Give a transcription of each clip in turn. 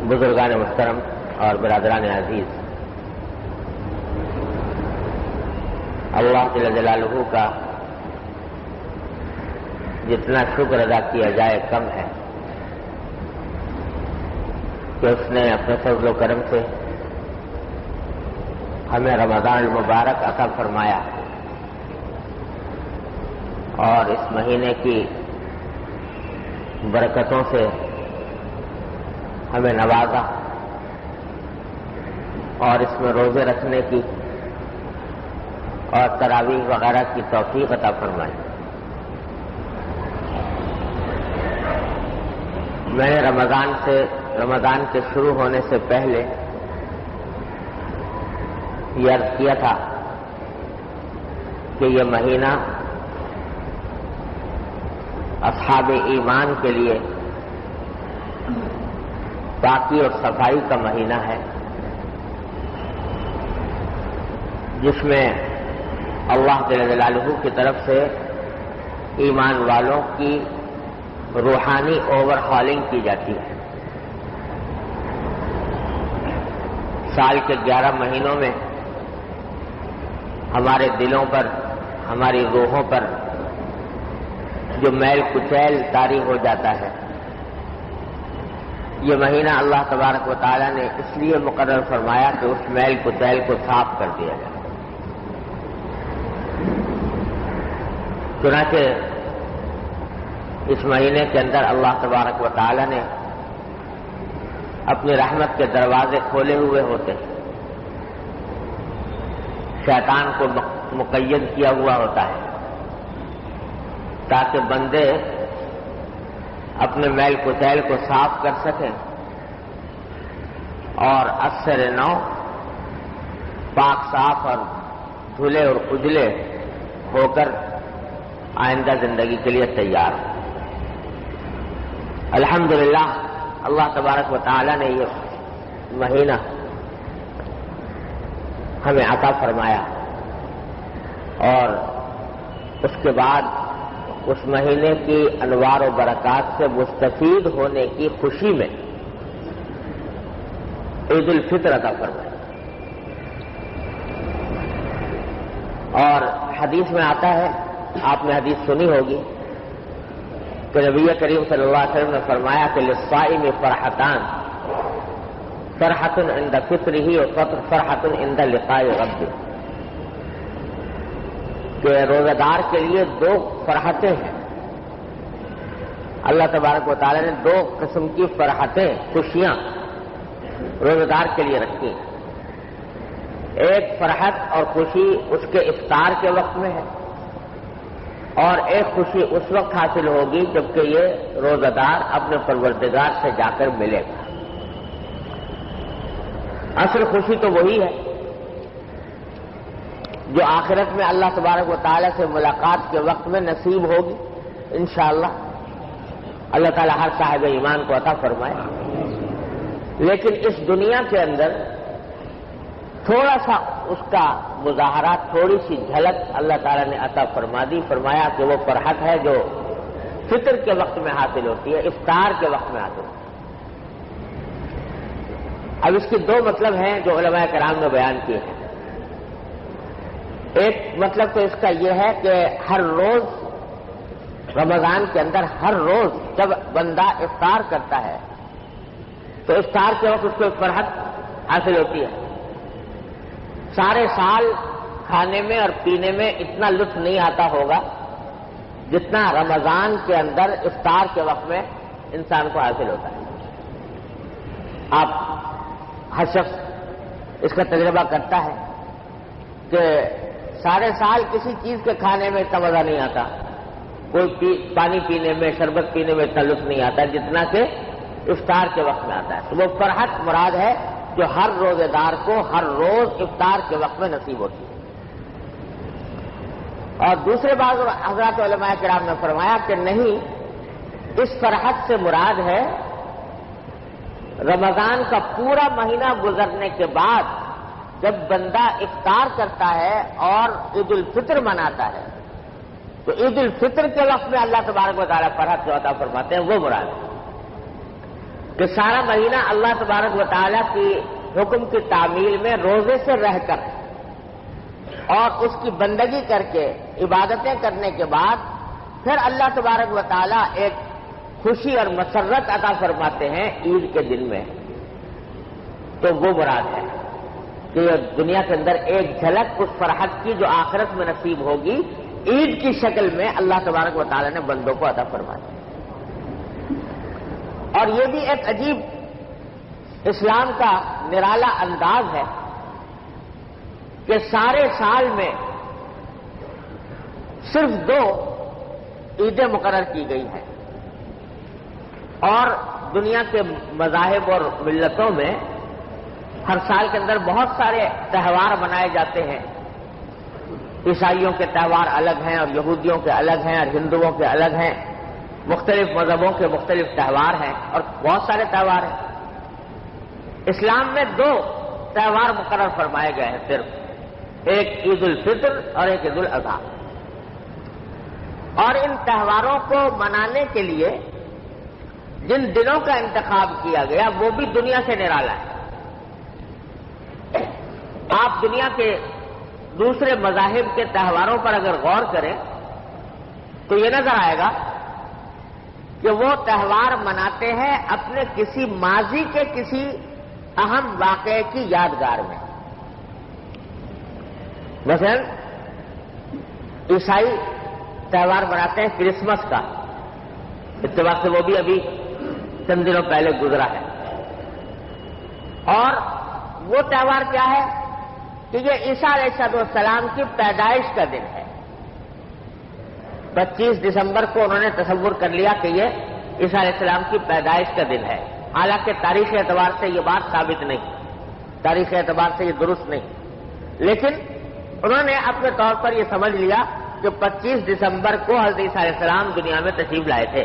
بزرگان محترم اور برادران عزیز، اللہ جل جلالہ کا جتنا شکر ادا کیا جائے کم ہے کہ اس نے اپنے فضل و کرم سے ہمیں رمضان المبارک عطا فرمایا اور اس مہینے کی برکتوں سے ہمیں نوازا اور اس میں روزے رکھنے کی اور تراویح وغیرہ کی توفیق عطا فرمائی۔ میں نے رمضان کے شروع ہونے سے پہلے یہ عرض کیا تھا کہ یہ مہینہ اصحاب ایمان کے لیے پاکی اور صفائی کا مہینہ ہے، جس میں اللہ جل جلالہ کی طرف سے ایمان والوں کی روحانی اوور ہالنگ کی جاتی ہے۔ سال کے 11 مہینوں میں ہمارے دلوں پر، ہماری روحوں پر جو میل کچیل طاری ہو جاتا ہے، یہ مہینہ اللہ تبارک و تعالیٰ نے اس لیے مقرر فرمایا کہ اس میل کچیل کو صاف کر دیا جائے۔ چنانچہ اس مہینے کے اندر اللہ تبارک و تعالیٰ نے اپنی رحمت کے دروازے کھولے ہوئے ہوتے ہیں، شیطان کو مقید کیا ہوا ہوتا ہے تاکہ بندے اپنے میل کچیل کو صاف کر سکیں اور اثر نو پاک صاف اور دھلے اور اجلے ہو کر آئندہ زندگی کے لیے تیار ہو۔ الحمدللہ اللہ تبارک و تعالی نے یہ مہینہ ہمیں عطا فرمایا اور اس کے بعد اس مہینے کی انوار و برکات سے مستفید ہونے کی خوشی میں عید الفطر عطا فرمایا۔ اور حدیث میں آتا ہے، آپ نے حدیث سنی ہوگی کہ نبی کریم صلی اللہ علیہ وسلم نے فرمایا کہ للصائم فرحتان، فرحۃ عند فطرہ اور فرحۃ عند لقاء ربہ، کہ روزہ دار کے لیے 2 فرحتیں ہیں۔ اللہ تبارک و تعالی نے 2 قسم کی فرحتیں، خوشیاں روزہ دار کے لیے رکھی ہیں۔ ایک فرحت اور خوشی اس کے افطار کے وقت میں ہے، اور ایک خوشی اس وقت حاصل ہوگی جبکہ یہ روزہ دار اپنے پروردگار سے جا کر ملے گا۔ اصل خوشی تو وہی ہے جو آخرت میں اللہ تبارک و تعالی سے ملاقات کے وقت میں نصیب ہوگی انشاءاللہ۔ اللہ تعالی ہر صاحب ایمان کو عطا فرمائے۔ لیکن اس دنیا کے اندر تھوڑا سا اس کا مظاہرہ، تھوڑی سی جھلک اللہ تعالیٰ نے عطا فرما دی۔ فرمایا کہ وہ فرحت ہے جو فطر کے وقت میں حاصل ہوتی ہے، افطار کے وقت میں حاصل ہوتی ہے۔ اب اس کے 2 مطلب ہیں جو علماء کرام نے بیان کیے ہیں۔ ایک مطلب تو اس کا یہ ہے کہ ہر روز رمضان کے اندر، ہر روز جب بندہ افطار کرتا ہے تو افطار کے وقت اس کو ایک فرحت حاصل ہوتی ہے۔ سارے سال کھانے میں اور پینے میں اتنا لطف نہیں آتا ہوگا جتنا رمضان کے اندر افطار کے وقت میں انسان کو حاصل ہوتا ہے۔ آپ ہر شخص اس کا تجربہ کرتا ہے کہ سارے سال کسی چیز کے کھانے میں اتنا مزہ نہیں آتا، کوئی پانی پینے میں، شربت پینے میں اتنا لطف نہیں آتا جتنا کہ افطار کے وقت میں آتا ہے۔ تو وہ فرحت مراد ہے جو ہر روزے دار کو ہر روز افطار کے وقت میں نصیب ہوتی ہے۔ اور دوسرے بعض حضرات علماء کرام نے فرمایا کہ نہیں، اس فرحت سے مراد ہے رمضان کا پورا مہینہ گزرنے کے بعد جب بندہ افطار کرتا ہے اور عید الفطر مناتا ہے تو عید الفطر کے وقت میں اللہ تبارک و تعالیٰ فرحت جو عطا فرماتے ہیں وہ مراد ہے۔ کہ سارا مہینہ اللہ تبارک و تعالیٰ کی حکم کی تعمیل میں روزے سے رہ کر اور اس کی بندگی کر کے عبادتیں کرنے کے بعد پھر اللہ تبارک و تعالیٰ ایک خوشی اور مسرت عطا فرماتے ہیں عید کے دن میں، تو وہ مراد ہے کہ دنیا کے اندر ایک جھلک اس فرحت کی جو آخرت میں نصیب ہوگی عید کی شکل میں اللہ تبارک و تعالیٰ نے بندوں کو عطا فرمایا۔ اور یہ بھی ایک عجیب اسلام کا نرالا انداز ہے کہ سارے سال میں صرف 2 عیدیں مقرر کی گئی ہیں، اور دنیا کے مذاہب اور ملتوں میں ہر سال کے اندر بہت سارے تہوار منائے جاتے ہیں۔ عیسائیوں کے تہوار الگ ہیں اور یہودیوں کے الگ ہیں اور ہندوؤں کے الگ ہیں، مختلف مذہبوں کے مختلف تہوار ہیں اور بہت سارے تہوار ہیں۔ اسلام میں 2 تہوار مقرر فرمائے گئے ہیں صرف، ایک عید الفطر اور ایک عید الاضحیٰ، اور ان تہواروں کو منانے کے لیے جن دنوں کا انتخاب کیا گیا وہ بھی دنیا سے نرالا ہے۔ آپ دنیا کے دوسرے مذاہب کے تہواروں پر اگر غور کریں تو یہ نظر آئے گا کہ وہ تہوار مناتے ہیں اپنے کسی ماضی کے کسی اہم واقعے کی یادگار میں۔ مثلا عیسائی تہوار مناتے ہیں کرسمس کا، اتفاق سے وہ بھی ابھی چند دنوں پہلے گزرا ہے، اور وہ تہوار کیا ہے کہ یہ عیسیٰ علیہ السلام کی پیدائش کا دن ہے۔ 25 دسمبر کو انہوں نے تصور کر لیا کہ یہ عیسیٰ علیہ السلام کی پیدائش کا دن ہے، حالانکہ تاریخی اعتبار سے یہ بات ثابت نہیں، تاریخی اعتبار سے یہ درست نہیں، لیکن انہوں نے اپنے طور پر یہ سمجھ لیا کہ 25 دسمبر کو حضرت عیسیٰ علیہ السلام دنیا میں تشریف لائے تھے،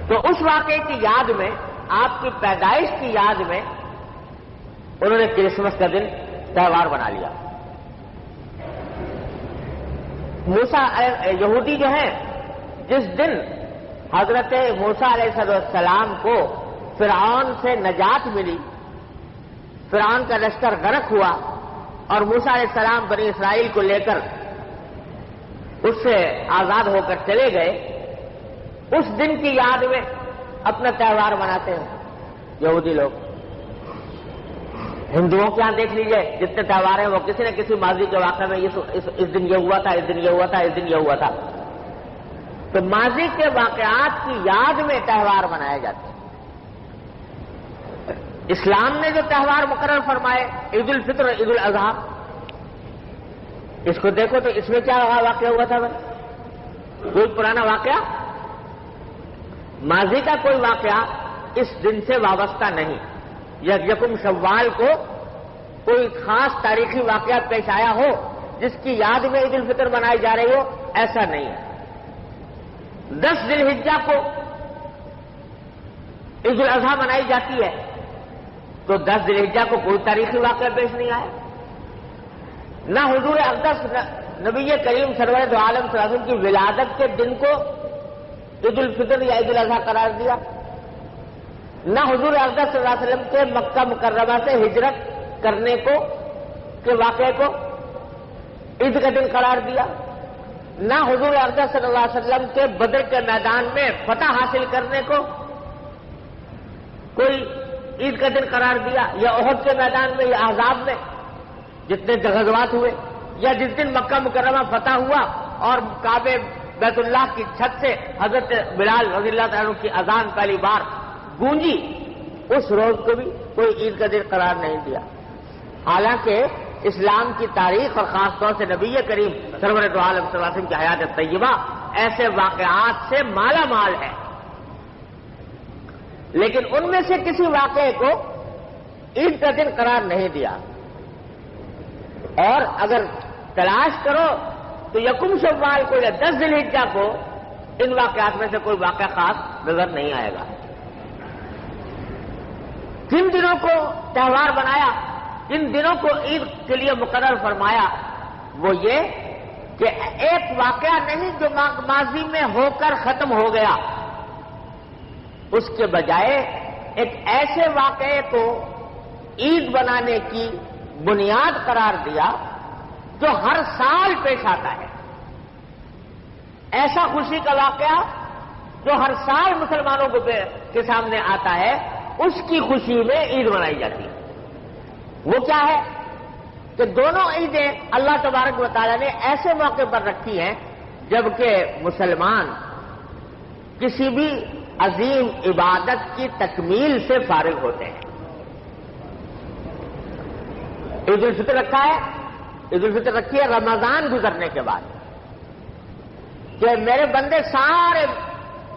تو اس واقعے کی یاد میں، آپ کی پیدائش کی یاد میں انہوں نے کرسمس کا دن تہوار بنا لیا۔ موسیٰ یہودی جو ہیں، جس دن حضرت موسیٰ علیہ السلام کو فرعون سے نجات ملی، فرعون کا لشکر غرق ہوا اور موسیٰ علیہ السلام بنی اسرائیل کو لے کر اس سے آزاد ہو کر چلے گئے، اس دن کی یاد میں اپنا تہوار مناتے ہیں یہودی لوگ۔ ہندوؤں کے ہاں دیکھ لیجئے جتنے تہوار ہیں وہ کسی نہ کسی ماضی کے واقعے میں اس دن یہ ہوا تھا، اس دن یہ ہوا تھا، اس دن یہ ہوا تھا، تو ماضی کے واقعات کی یاد میں تہوار منائے جاتے ہیں۔ اسلام نے جو تہوار مقرر فرمائے عید الفطر اور عید الاضحیٰ، اس کو دیکھو تو اس میں کیا واقعہ ہوا تھا؟ کوئی پرانا واقعہ، ماضی کا کوئی واقعہ اس دن سے وابستہ نہیں، یکم شوال کو کوئی خاص تاریخی واقعہ پیش آیا ہو جس کی یاد میں عید الفطر منائی جا رہی ہو، ایسا نہیں ہے۔ 10 ذی الحجہ کو عید الاضحیٰ منائی جاتی ہے، تو 10 ذی الحجہ کو کوئی تاریخی واقعہ پیش نہیں آیا، نہ حضور اقدس نبی کریم سرور دو عالم صلی اللہ علیہ وسلم کی ولادت کے دن کو عید الفطر یا عید الاضحیٰ قرار دیا، نہ حضور اقدس صلی اللہ علیہ وسلم کے مکہ مکرمہ سے ہجرت کرنے کو کے واقعے کو عید کا دن قرار دیا، نہ حضور اقدس صلی اللہ علیہ وسلم کے بدر کے میدان میں فتح حاصل کرنے کو کوئی عید کا دن قرار دیا، یا احد کے میدان میں یا احزاب میں جتنے غزوات ہوئے، یا جس دن مکہ مکرمہ فتح ہوا اور کعبے بیت اللہ کی چھت سے حضرت بلال رضی اللہ تعالیٰ عنہ کی اذان پہلی بار گونجی، اس روز کو بھی کوئی عید کا دن قرار نہیں دیا، حالانکہ اسلام کی تاریخ اور خاص طور سے نبی کریم سرور دو عالم صلی اللہ علیہ وسلم کی حیات طیبہ ایسے واقعات سے مالا مال ہے، لیکن ان میں سے کسی واقعے کو عید کا دن قرار نہیں دیا، اور اگر تلاش کرو تو یکم شوال کو یا 10 ذی الحجہ کو ان واقعات میں سے کوئی واقعہ خاص نظر نہیں آئے گا۔ جن دنوں کو تہوار بنایا، جن دنوں کو عید کے لیے مقرر فرمایا، وہ یہ کہ ایک واقعہ نہیں جو ماضی میں ہو کر ختم ہو گیا، اس کے بجائے ایک ایسے واقعے کو عید بنانے کی بنیاد قرار دیا جو ہر سال پیش آتا ہے. ایسا خوشی کا واقعہ جو ہر سال مسلمانوں کے سامنے آتا ہے، اس کی خوشی میں عید منائی جاتی ہے. وہ کیا ہے کہ دونوں عیدیں اللہ تبارک و تعالیٰ نے ایسے موقع پر رکھی ہیں جبکہ مسلمان کسی بھی عظیم عبادت کی تکمیل سے فارغ ہوتے ہیں. عید الفطر رکھا ہے، عید الفطر رکھی ہے رمضان گزرنے کے بعد کہ میرے بندے سارے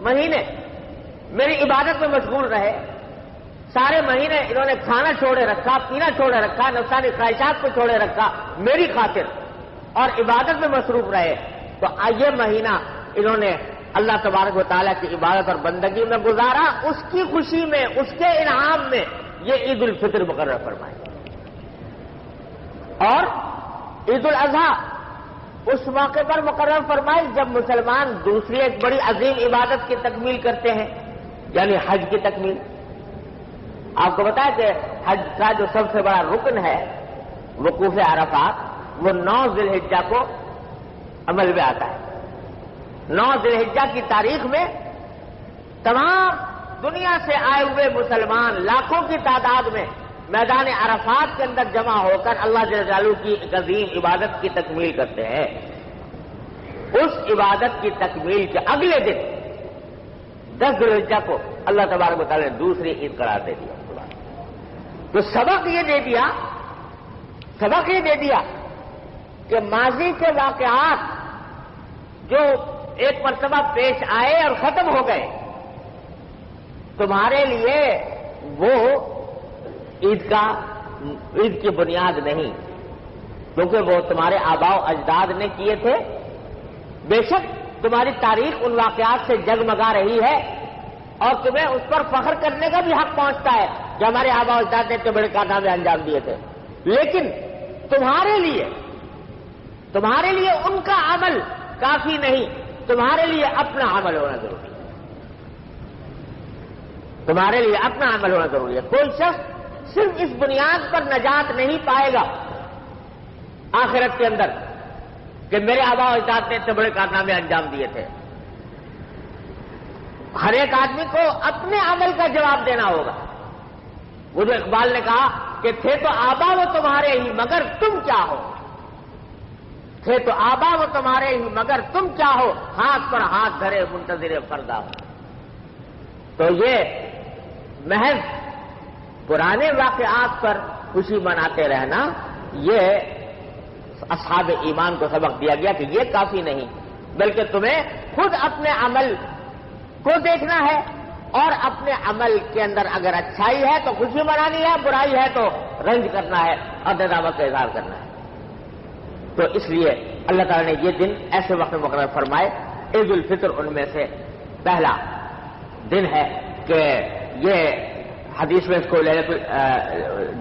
مہینے میری عبادت میں مشغول رہے، سارے مہینے انہوں نے کھانا چھوڑے رکھا، پینا چھوڑے رکھا، نفسانی خواہشات کو چھوڑے رکھا میری خاطر اور عبادت میں مصروف رہے. تو یہ مہینہ انہوں نے اللہ تبارک و تعالیٰ کی عبادت اور بندگی میں گزارا، اس کی خوشی میں، اس کے انعام میں یہ عید الفطر مقرر فرمائی. اور عید الاضحیٰ اس موقع پر مقرر فرمائی جب مسلمان دوسری ایک بڑی عظیم عبادت کی تکمیل کرتے ہیں، یعنی حج کی تکمیل. آپ کو بتایا کہ حج کا جو سب سے بڑا رکن ہے وقوف عرفات، وہ 9 ذی الحجہ کو عمل میں آتا ہے. 9 ذی الحجہ کی تاریخ میں تمام دنیا سے آئے ہوئے مسلمان لاکھوں کی تعداد میں میدان عرفات کے اندر جمع ہو کر اللہ جل جلالہ کی ایک عظیم عبادت کی تکمیل کرتے ہیں. اس عبادت کی تکمیل کے اگلے دن 10 ذی الحجہ کو اللہ تبارک و تعالیٰ نے دوسری عید قرار دے دیا. تو سبق یہ دے دیا کہ ماضی کے واقعات جو ایک مرتبہ پیش آئے اور ختم ہو گئے، تمہارے لیے وہ عید کی بنیاد نہیں، کیونکہ وہ تمہارے آباء و اجداد نے کیے تھے. بے شک تمہاری تاریخ ان واقعات سے جگمگا رہی ہے اور تمہیں اس پر فخر کرنے کا بھی حق پہنچتا ہے جو ہمارے آباء و اجداد نے اتنے بڑے کارنامے انجام دیے تھے. لیکن تمہارے لیے ان کا عمل کافی نہیں، تمہارے لیے اپنا عمل ہونا ضروری ہے. تمہارے لیے اپنا عمل ہونا ضروری ہے. کوئی شخص صرف اس بنیاد پر نجات نہیں پائے گا آخرت کے اندر کہ میرے آباء و اجداد نے اتنے بڑے کارنامے انجام دیے تھے. ہر ایک آدمی کو اپنے عمل کا جواب دینا ہوگا. وہ جو اقبال نے کہا کہ تھے تو آبا وہ تمہارے ہی مگر تم کیا ہو، تھے تو آبا وہ تمہارے ہی مگر تم کیا ہو، ہاتھ پر ہاتھ دھرے منتظر فردا ہو. تو یہ محض پرانے واقعات پر خوشی مناتے رہنا، یہ اصحاب ایمان کو سبق دیا گیا کہ یہ کافی نہیں، بلکہ تمہیں خود اپنے عمل کو دیکھنا ہے اور اپنے عمل کے اندر اگر اچھائی ہے تو خوشی منانی ہے، برائی ہے تو رنج کرنا ہے اور ندامت کا اظہار کرنا ہے. تو اس لیے اللہ تعالیٰ نے یہ دن ایسے وقت مقرر فرمائے. عید الفطر ان میں سے پہلا دن ہے کہ یہ حدیث میں اس کو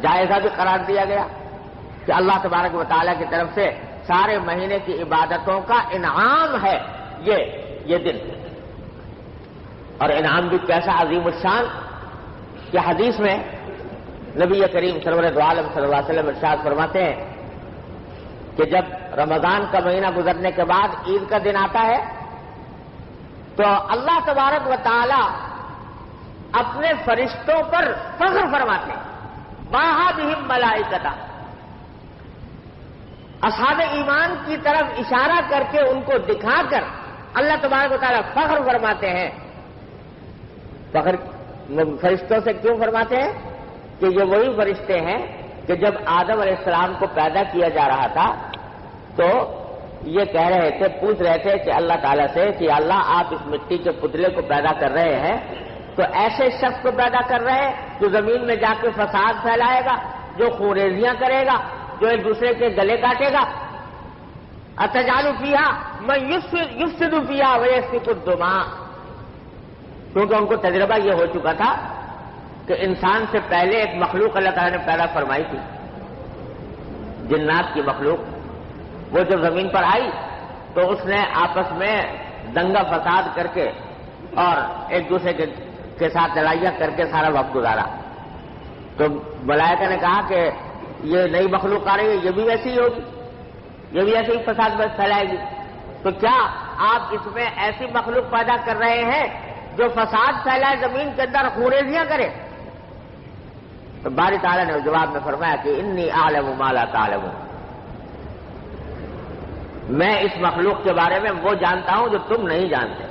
جائزہ بھی قرار دیا گیا کہ اللہ تبارک و تعالیٰ کی طرف سے سارے مہینے کی عبادتوں کا انعام ہے یہ دن. اور انعام بھی کیسا عظیم الشان کہ حدیث میں نبی کریم سرور دو عالم صلی اللہ علیہ وسلم ارشاد فرماتے ہیں کہ جب رمضان کا مہینہ گزرنے کے بعد عید کا دن آتا ہے تو اللہ تبارک و تعالی اپنے فرشتوں پر فخر فرماتے ہیں. باہا بہم ملائکتا، اصحاب ایمان کی طرف اشارہ کر کے ان کو دکھا کر اللہ تبارک و تعالی فخر فرماتے ہیں. فخر فرشتوں سے کیوں فرماتے ہیں؟ کہ یہ وہی فرشتے ہیں کہ جب آدم علیہ السلام کو پیدا کیا جا رہا تھا تو یہ کہہ رہے تھے، پوچھ رہے تھے کہ اللہ تعالیٰ سے کہ اللہ آپ اس مٹی کے پتلے کو پیدا کر رہے ہیں تو ایسے شخص کو پیدا کر رہے ہیں جو زمین میں جا کے فساد پھیلائے گا، جو خونریزیاں کرے گا، جو ایک دوسرے کے گلے کاٹے گا. اتجعل فیہا من یفسد فیہا ویسفک الدماء، کیونکہ ان کو تجربہ یہ ہو چکا تھا کہ انسان سے پہلے ایک مخلوق اللہ تعالیٰ نے پیدا فرمائی تھی، جنات کی مخلوق. وہ جب زمین پر آئی تو اس نے آپس میں دنگا فساد کر کے اور ایک دوسرے کے کے ساتھ لڑائیاں کر کے سارا وقت گزارا. تو ملائکہ نے کہا کہ یہ نئی مخلوق آ رہی ہے، یہ بھی ویسی ہی ہوگی، یہ بھی ایسے ہی فساد بس پھیلائے گی. تو کیا آپ اس میں ایسی مخلوق پیدا کر رہے ہیں جو فساد پھیلائے، زمین کے اندر خونریزیاں کرے؟ تو باری تعالیٰ نے جواب میں فرمایا کہ انی اعلم ما لا تعلمون، میں اس مخلوق کے بارے میں وہ جانتا ہوں جو تم نہیں جانتے.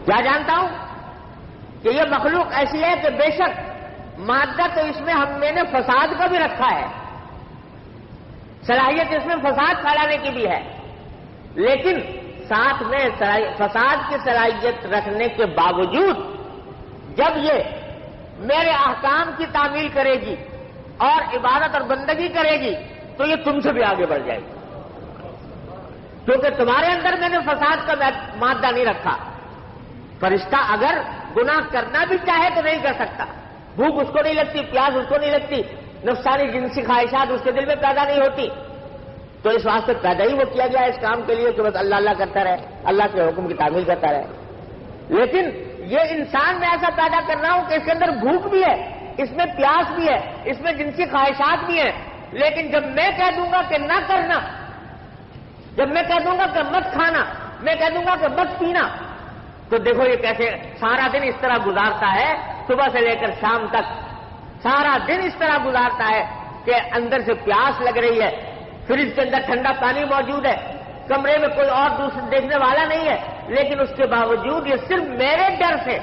کیا جانتا ہوں؟ کہ یہ مخلوق ایسی ہے کہ بے شک مادہ تو اس میں میں نے فساد کا بھی رکھا ہے، صلاحیت اس میں فساد پھیلانے کی بھی ہے، لیکن ساتھ میں فساد کی صلاحیت رکھنے کے باوجود جب یہ میرے احکام کی تعمیل کرے گی اور عبادت اور بندگی کرے گی تو یہ تم سے بھی آگے بڑھ جائے گی، کیونکہ تمہارے اندر میں نے فساد کا مادہ نہیں رکھا. فرشتہ اگر گناہ کرنا بھی چاہے تو نہیں کر سکتا، بھوک اس کو نہیں لگتی، پیاس اس کو نہیں لگتی، نفسانی جنسی خواہشات اس کے دل میں پیدا نہیں ہوتی. تو اس واسطے پیدا ہی وہ کیا گیا اس کام کے لیے کہ بس اللہ اللہ کرتا رہے، اللہ کے حکم کی تعمیل کرتا رہے. لیکن یہ انسان میں ایسا پیدا کر رہا ہوں کہ اس کے اندر بھوک بھی ہے، اس میں پیاس بھی ہے، اس میں جنسی خواہشات بھی ہیں، لیکن جب میں کہہ دوں گا کہ نہ کرنا، جب میں کہہ دوں گا کہ مت کھانا، میں کہہ دوں گا کہ مت پینا، تو دیکھو یہ کیسے سارا دن اس طرح گزارتا ہے، صبح سے لے کر شام تک سارا دن اس طرح گزارتا ہے کہ اندر سے پیاس لگ رہی ہے، فریج کے اندر ٹھنڈا پانی موجود ہے، کمرے میں کوئی اور دوسرا دیکھنے والا نہیں ہے، لیکن اس کے باوجود یہ صرف میرے ڈر سے،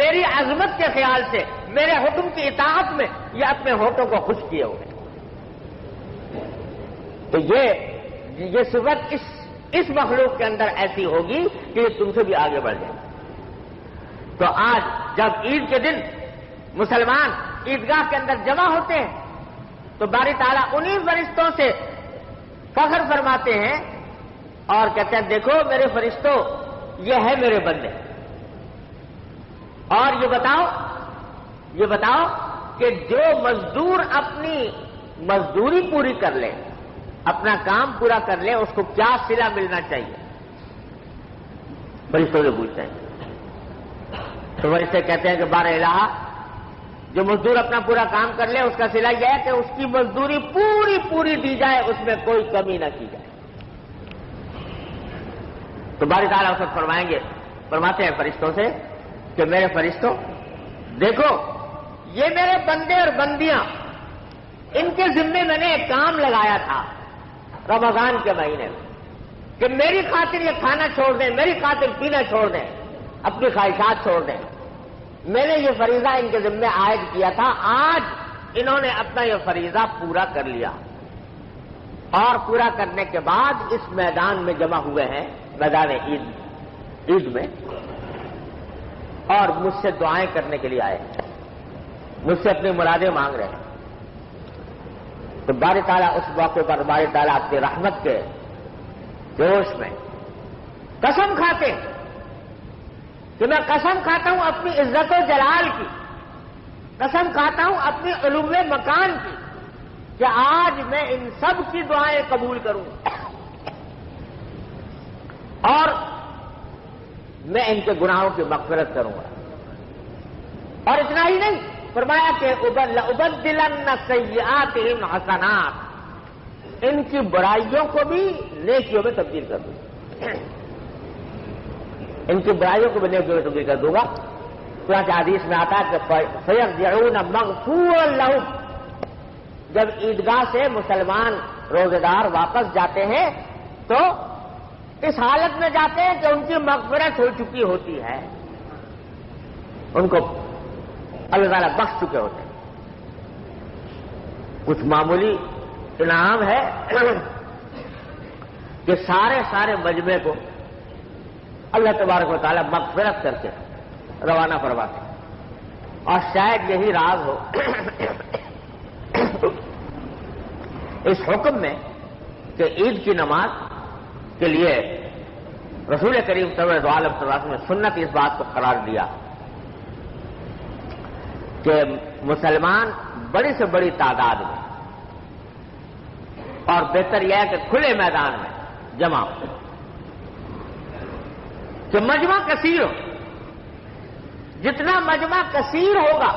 میری عظمت کے خیال سے، میرے حکم کی اطاعت میں یہ اپنے ہونٹوں کو خشک کیے ہوئے. تو یہ صفت اس مخلوق کے اندر ایسی ہوگی کہ یہ تم سے بھی آگے بڑھ جائے. تو آج جب عید کے دن مسلمان عیدگاہ کے اندر جمع ہوتے ہیں تو باری تعالیٰ انہی فرشتوں سے فخر فرماتے ہیں اور کہتے ہیں دیکھو میرے فرشتوں یہ ہے میرے بندے. اور یہ بتاؤ کہ جو مزدور اپنی مزدوری پوری کر لے، اپنا کام پورا کر لے، اس کو کیا صلہ ملنا چاہیے؟ فرشتوں سے پوچھتے ہیں. تو فرشتے کہتے ہیں کہ بار الہ، جو مزدور اپنا پورا کام کر لے اس کا صلہ یہ ہے کہ اس کی مزدوری پوری دی جائے، اس میں کوئی کمی نہ کی جائے. تو باری تعالیٰ اس وقت فرماتے ہیں فرشتوں سے کہ میرے فرشتوں دیکھو یہ میرے بندے اور بندیاں، ان کے ذمے میں نے ایک کام لگایا تھا رمضان کے مہینے میں کہ میری خاطر یہ کھانا چھوڑ دیں، میری خاطر پینا چھوڑ دیں، اپنی خواہشات چھوڑ دیں. میں نے یہ فریضہ ان کے ذمے عائد کیا تھا، آج انہوں نے اپنا یہ فریضہ پورا کر لیا، اور پورا کرنے کے بعد اس میدان میں جمع ہوئے ہیں، میدان عید میں، اور مجھ سے دعائیں کرنے کے لیے آئے، مجھ سے اپنی مرادیں مانگ رہے ہیں. تو باری تعالیٰ اس موقع پر باری تعالیٰ اپنی رحمت کے جوش میں قسم کھاتے ہیں کہ میں قسم کھاتا ہوں اپنی عزت و جلال کی، قسم کھاتا ہوں اپنی علو مکان کی کہ آج میں ان سب کی دعائیں قبول کروں اور میں ان کے گناہوں کی مغفرت کروں گا. اور اتنا ہی نہیں، فرمایا کہ لَأُبَدِّلَنَّ سَيِّئَاتِهِمْ حَسَنَاتٍ، ان کی برائیوں کو بھی نیکیوں میں تبدیل کر دوں گا، ان کی برائیوں کو بھی نیکیوں میں تبدیل کر دوں گا. چنانچہ حدیث میں آتا ہے کہ فَيَرْجِعُونَ مَغْفُورًا لَهُمْ، جب عیدگاہ سے مسلمان روزے دار واپس جاتے ہیں تو اس حالت میں جاتے ہیں کہ ان کی مغفرت ہو چکی ہوتی ہے، ان کو اللہ تعالیٰ بخش چکے ہوتے ہیں. کچھ معمولی انعام ہے کہ سارے مجمع کو اللہ تبارک و تعالیٰ مغفرت کر کے روانہ فرماتے ہیں. اور شاید یہی راز ہو اس حکم میں کہ عید کی نماز کے لیے رسول کریم صلی اللہ علیہ وسلم نے سنت اس بات کو قرار دیا کہ مسلمان بڑی سے بڑی تعداد میں اور بہتر یہ ہے کہ کھلے میدان میں جمع ہو، کہ مجمع کثیر ہو، جتنا مجمع کثیر ہوگا،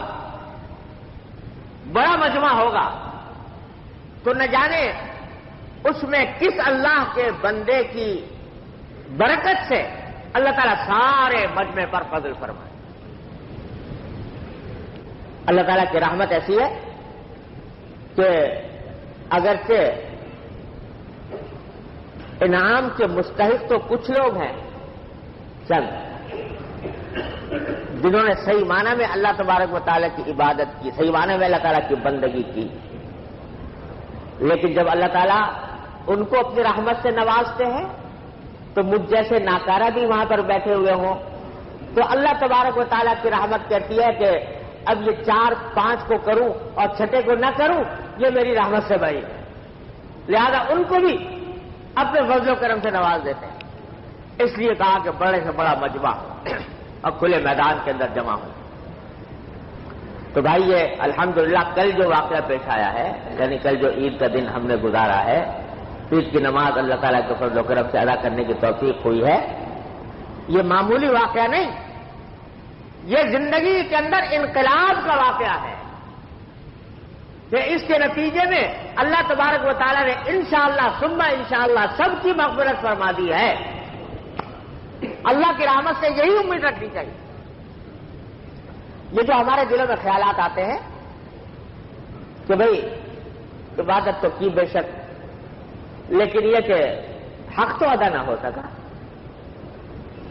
بڑا مجمع ہوگا، تو نہ جانے اس میں کس اللہ کے بندے کی برکت سے اللہ تعالیٰ سارے مجمع پر فضل فرمائے۔ اللہ تعالیٰ کی رحمت ایسی ہے کہ اگرچہ انعام کے مستحق تو کچھ لوگ ہیں، چند جنہوں نے صحیح معنی میں اللہ تبارک و تعالیٰ کی عبادت کی، صحیح معنی میں اللہ تعالیٰ کی بندگی کی، لیکن جب اللہ تعالیٰ ان کو اپنی رحمت سے نوازتے ہیں تو مجھ جیسے ناکارہ بھی وہاں پر بیٹھے ہوئے ہوں تو اللہ تبارک و تعالیٰ کی رحمت کہتی ہے کہ اب یہ 4-5 کو کروں اور 6 کو نہ کروں، یہ میری رحمت سے بھائی ہے، لہذا ان کو بھی اپنے فضل و کرم سے نواز دیتے ہیں۔ اس لیے کہا کہ بڑے سے بڑا مجمع اور کھلے میدان کے اندر جمع ہو۔ تو بھائی یہ الحمدللہ کل جو واقعہ پیش آیا ہے، یعنی کل جو عید کا دن ہم نے گزارا ہے، عید کی نماز اللہ تعالیٰ کے فضل و کرم سے ادا کرنے کی توفیق ہوئی ہے، یہ معمولی واقعہ نہیں، یہ زندگی کے اندر انقلاب کا واقعہ ہے کہ اس کے نتیجے میں اللہ تبارک و تعالیٰ نے انشاءاللہ ثم انشاءاللہ سب کی مغفرت فرما دی ہے۔ اللہ کی رحمت سے یہی امید رکھنی چاہیے۔ یہ جو ہمارے دلوں میں خیالات آتے ہیں کہ بھئی عبادت تو کی بے شک، لیکن یہ کہ حق تو ادا نہ ہو سکا،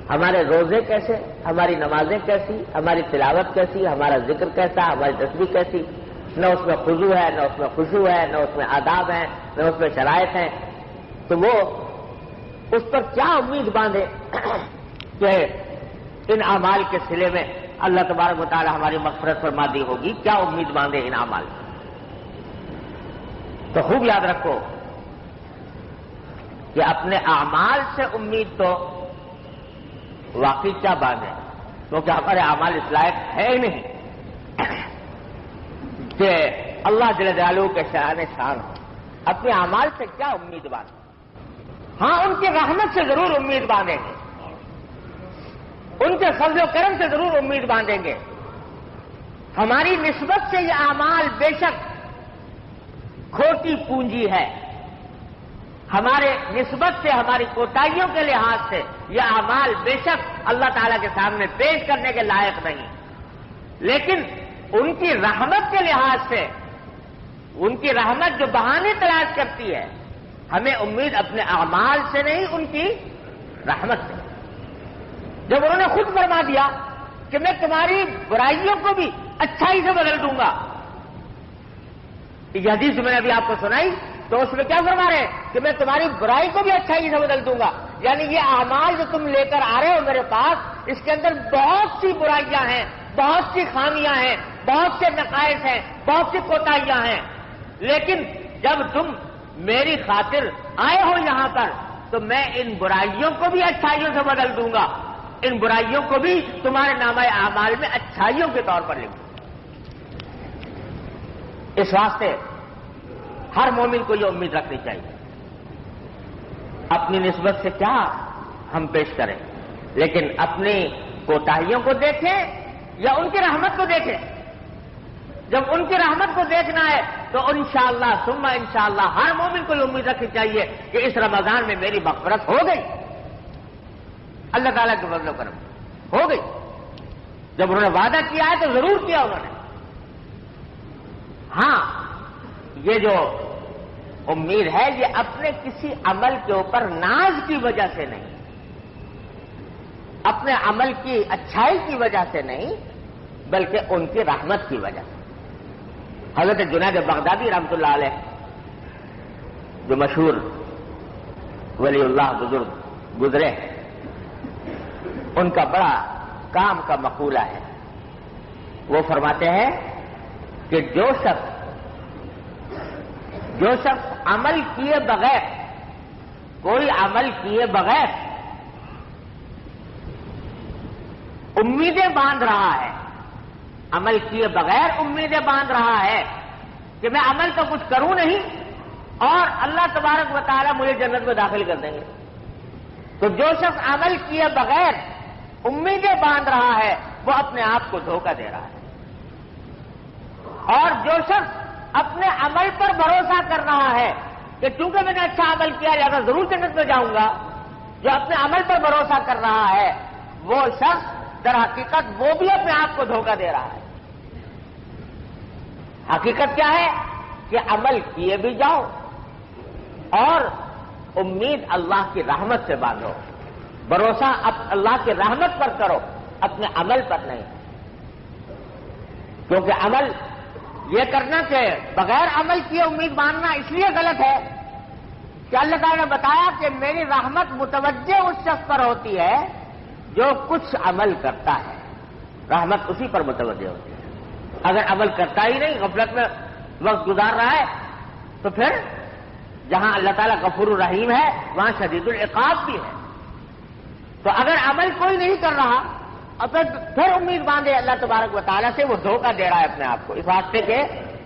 ہمارے روزے کیسے، ہماری نمازیں کیسی، ہماری تلاوت کیسی، ہمارا ذکر کیسا، ہماری تسبیح کیسی، نہ اس میں خضوع ہے، نہ اس میں خشوع ہے، نہ اس میں آداب ہیں، نہ اس میں شرائط ہیں، تو وہ اس پر کیا امید باندھے کہ ان اعمال کے صلے میں اللہ تبارک و تعالی ہماری مغفرت فرما دی ہوگی، کیا امید باندھے ان اعمال میں؟ تو خوب یاد رکھو کہ اپنے اعمال سے امید تو واقعی کیا باندھیں، کیونکہ ہمارے اعمال اس لائق ہے ہی نہیں کہ اللہ جل جلالہ کے شان ہو۔ اپنے اعمال سے کیا امید باندھیں؟ ہاں ان کی رحمت سے ضرور امید باندھیں گے، ان کے فضل و کرم سے ضرور امید باندھیں گے۔ ہماری نسبت سے یہ اعمال بے شک کھوٹی پونجی ہے، ہمارے نسبت سے، ہماری کوتاہیوں کے لحاظ سے یہ اعمال بے شک اللہ تعالیٰ کے سامنے پیش کرنے کے لائق نہیں، لیکن ان کی رحمت کے لحاظ سے، ان کی رحمت جو بہانے تلاش کرتی ہے، ہمیں امید اپنے اعمال سے نہیں، ان کی رحمت سے۔ جب انہوں نے خود فرما دیا کہ میں تمہاری برائیوں کو بھی اچھائی سے بدل دوں گا، یہ حدیث میں نے ابھی آپ کو سنائی، تو اس میں کیا فرما رہے ہیں کہ میں تمہاری برائی کو بھی اچھائی سے بدل دوں گا، یعنی یہ اعمال جو تم لے کر آ رہے ہو میرے پاس، اس کے اندر بہت سی برائیاں ہیں، بہت سی خامیاں ہیں، بہت سے نقائص ہیں، بہت سی کوتاہیاں ہیں، لیکن جب تم میری خاطر آئے ہو یہاں پر تو میں ان برائیوں کو بھی اچھائیوں سے بدل دوں گا، ان برائیوں کو بھی تمہارے نامہ اعمال میں اچھائیوں کے طور پر لکھوں۔ اس واسطے ہر مومن کو یہ امید رکھنی چاہیے، اپنی نسبت سے کیا ہم پیش کریں، لیکن اپنی کوتاہیوں کو دیکھیں یا ان کی رحمت کو دیکھیں۔ جب ان کی رحمت کو دیکھنا ہے تو انشاءاللہ ثم انشاءاللہ ہر مومن کو یہ امید رکھنی چاہیے کہ اس رمضان میں میری مغفرت ہو گئی، اللہ تعالیٰ کے فضل و کرم ہو گئی۔ جب انہوں نے وعدہ کیا ہے تو ضرور کیا انہوں نے۔ ہاں یہ جو امید ہے یہ اپنے کسی عمل کے اوپر ناز کی وجہ سے نہیں، اپنے عمل کی اچھائی کی وجہ سے نہیں، بلکہ ان کی رحمت کی وجہ سے۔ حضرت جنید بغدادی رحمۃ اللہ علیہ جو مشہور ولی اللہ بزرگ گزرے، ان کا بڑا کام کا مقولہ ہے، وہ فرماتے ہیں کہ جو شخص عمل کیے بغیر، کوئی عمل کیے بغیر امیدیں باندھ رہا ہے، عمل کیے بغیر امیدیں باندھ رہا ہے کہ میں عمل تو کچھ کروں نہیں اور اللہ تبارک و تعالیٰ مجھے جنت میں داخل کر دیں گے، تو جو شخص عمل کیے بغیر امیدیں باندھ رہا ہے وہ اپنے آپ کو دھوکہ دے رہا ہے۔ اور جو شخص اپنے عمل پر بھروسہ کر رہا ہے کہ چونکہ میں نے اچھا عمل کیا لہذا ضرور جنت میں جاؤں گا، جو اپنے عمل پر بھروسہ کر رہا ہے وہ شخص در حقیقت وہ بھی اپنے آپ کو دھوکہ دے رہا ہے۔ حقیقت کیا ہے کہ عمل کیے بھی جاؤ اور امید اللہ کی رحمت سے باندھو، بھروسہ اللہ کی رحمت پر کرو، اپنے عمل پر نہیں۔ کیونکہ عمل یہ کرنا کہ بغیر عمل کیے امید باندھنا اس لیے غلط ہے کہ اللہ تعالیٰ نے بتایا کہ میری رحمت متوجہ اس شخص پر ہوتی ہے جو کچھ عمل کرتا ہے، رحمت اسی پر متوجہ ہوتی ہے۔ اگر عمل کرتا ہی نہیں، غفلت میں وقت گزار رہا ہے، تو پھر جہاں اللہ تعالیٰ غفور الرحیم ہے وہاں شدید العقاب بھی ہے۔ تو اگر عمل کوئی نہیں کر رہا اور پھر امید باندھے اللہ تبارک و تعالیٰ سے، وہ دھوکہ دے رہا ہے اپنے آپ کو، اس واسطے کہ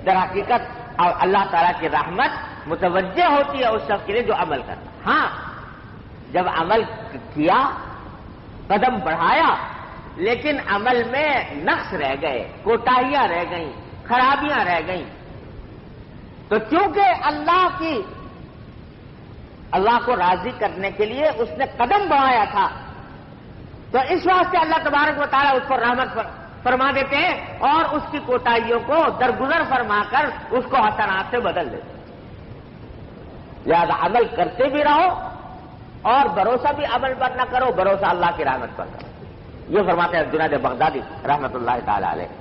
در حقیقت اللہ تعالیٰ کی رحمت متوجہ ہوتی ہے اس شخص کے لیے جو عمل کرتا ہے۔ ہاں، جب عمل کیا، قدم بڑھایا، لیکن عمل میں نقص رہ گئے، کوتاہیاں رہ گئیں، خرابیاں رہ گئیں، تو چونکہ اللہ کو راضی کرنے کے لیے اس نے قدم بڑھایا تھا، تو اس واسطے اللہ تبارک و تعالیٰ اس پر رحمت فرما دیتے ہیں اور اس کی کوتاہیوں کو درگزر فرما کر اس کو حسنات سے بدل دیتے ہیں۔ لہذا عمل کرتے بھی رہو اور بھروسہ بھی عمل پر نہ کرو، بھروسہ اللہ کی رحمت پر کرو۔ یہ فرماتے ہیں جنید بغدادی رحمت اللہ تعالی علیہ،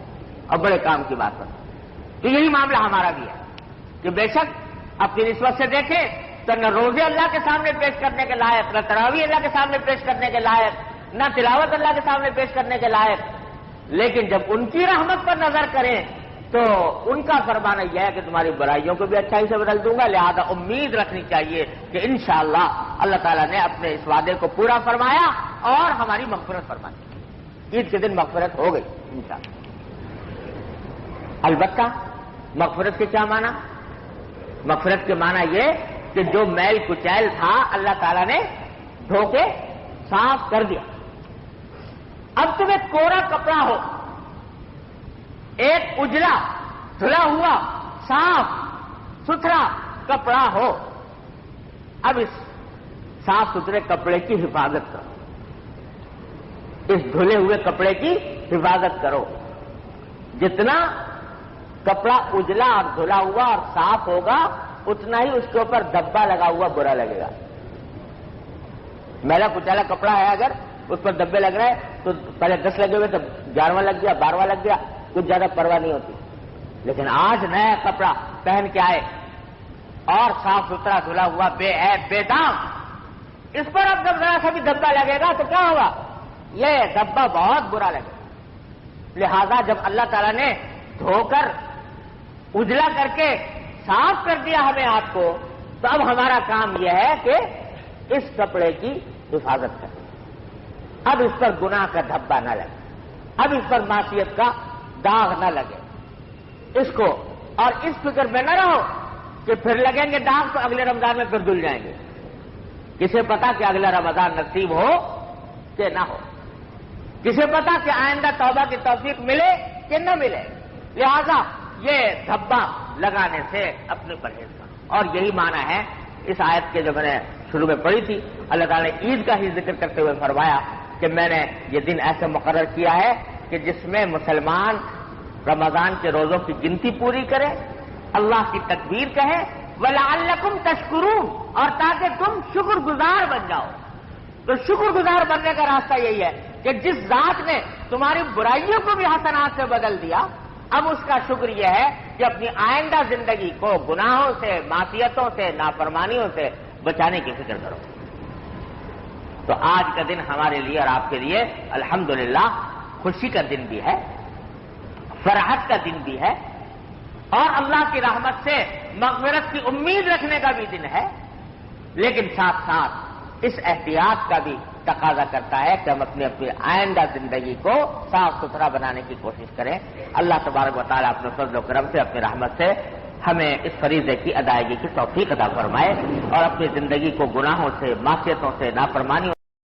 اور بڑے کام کی بات پر۔ تو یہی معاملہ ہمارا بھی ہے کہ بے شک اپنی نسبت سے دیکھیں تو نہ روزے اللہ کے سامنے پیش کرنے کے لائق، نہ تراویح اللہ کے سامنے پیش کرنے کے لائق، نہ تلاوت اللہ کے سامنے پیش کرنے کے لائق، لیکن جب ان کی رحمت پر نظر کریں تو ان کا فرمانا یہ ہے کہ تمہاری برائیوں کو بھی اچھائی سے بدل دوں گا، لہذا امید رکھنی چاہیے کہ انشاءاللہ اللہ تعالیٰ نے اپنے اس وعدے کو پورا فرمایا اور ہماری مغفرت فرمائی۔ عید کے دن مغفرت ہو گئی انشاءاللہ۔ البتہ مغفرت کے کیا معنی؟ مغفرت کے معنی یہ کہ جو میل کچیل تھا اللہ تعالیٰ نے دھو کے صاف کر دیا۔ اب تمہیں کوڑا کپڑا ہو، ایک اجلا دھلا ہوا صاف ستھرا کپڑا ہو، اب اس صاف ستھرے کپڑے کی حفاظت کرو، اس دھلے ہوئے کپڑے کی حفاظت کرو۔ جتنا کپڑا اجلا اور دھلا ہوا اور صاف ہوگا اتنا ہی اس کے اوپر دبا لگا ہوا برا لگے گا۔ میلا کچالا کپڑا ہے، اگر اس پر دبے لگ رہے تو پہلے 10 لگے ہوئے تو 11واں لگ گیا، 12واں لگ گیا، کچھ زیادہ پرواہ نہیں ہوتی۔ لیکن آج نیا کپڑا پہن کے آئے اور صاف ستھرا دھلا ہوا بے عیب بے داغ، اس پر اب جب ذرا سا بھی دبا لگے گا تو کیا ہوگا؟ یہ دبا بہت برا لگے گا۔ لہذا جب اللہ تعالیٰ نے دھو کر اجلا کر کے صاف کر دیا ہمیں آپ کو، تو اب ہمارا کام یہ ہے کہ اس کپڑے کی حفاظت کریں۔ اب اس پر گناہ کا دھبا نہ لگے، اب اس پر معصیت کا داغ نہ لگے، اس کو اور اس فکر میں نہ رہو کہ پھر لگیں گے داغ تو اگلے رمضان میں پھر دھل جائیں گے۔ کسے پتا کہ اگلا رمضان نصیب ہو کہ نہ ہو، کسے پتا کہ آئندہ توبہ کی توفیق ملے کہ نہ ملے۔ لہذا یہ دھبا لگانے سے اپنے پرہیز کرو۔ اور یہی معنی ہے اس آیت کے جو میں نے شروع میں پڑھی تھی، اللہ تعالیٰ نے عید کا ہی ذکر کرتے ہوئے فرمایا کہ میں نے یہ دن ایسے مقرر کیا ہے کہ جس میں مسلمان رمضان کے روزوں کی گنتی پوری کرے، اللہ کی تکبیر کہے، وَلَعَلَّكُمْ تَشْكُرُونَ، اور تاکہ تم شکر گزار بن جاؤ۔ تو شکر گزار بننے کا راستہ یہی ہے کہ جس ذات نے تمہاری برائیوں کو بھی حسنات سے بدل دیا، اب اس کا شکر یہ ہے کہ اپنی آئندہ زندگی کو گناہوں سے، معصیتوں سے، نافرمانیوں سے بچانے کی فکر کرو۔ تو آج کا دن ہمارے لیے اور آپ کے لیے الحمدللہ خوشی کا دن بھی ہے، فرحت کا دن بھی ہے، اور اللہ کی رحمت سے مغفرت کی امید رکھنے کا بھی دن ہے، لیکن ساتھ ساتھ اس احتیاط کا بھی تقاضا کرتا ہے کہ ہم اپنی آئندہ زندگی کو صاف ستھرا بنانے کی کوشش کریں۔ اللہ تبارک و تعالیٰ اپنے فضل و کرم سے، اپنی رحمت سے ہمیں اس فریضے کی ادائیگی کی توفیق عطا فرمائے اور اپنی زندگی کو گناہوں سے، معصیتوں سے، نافرمانیوں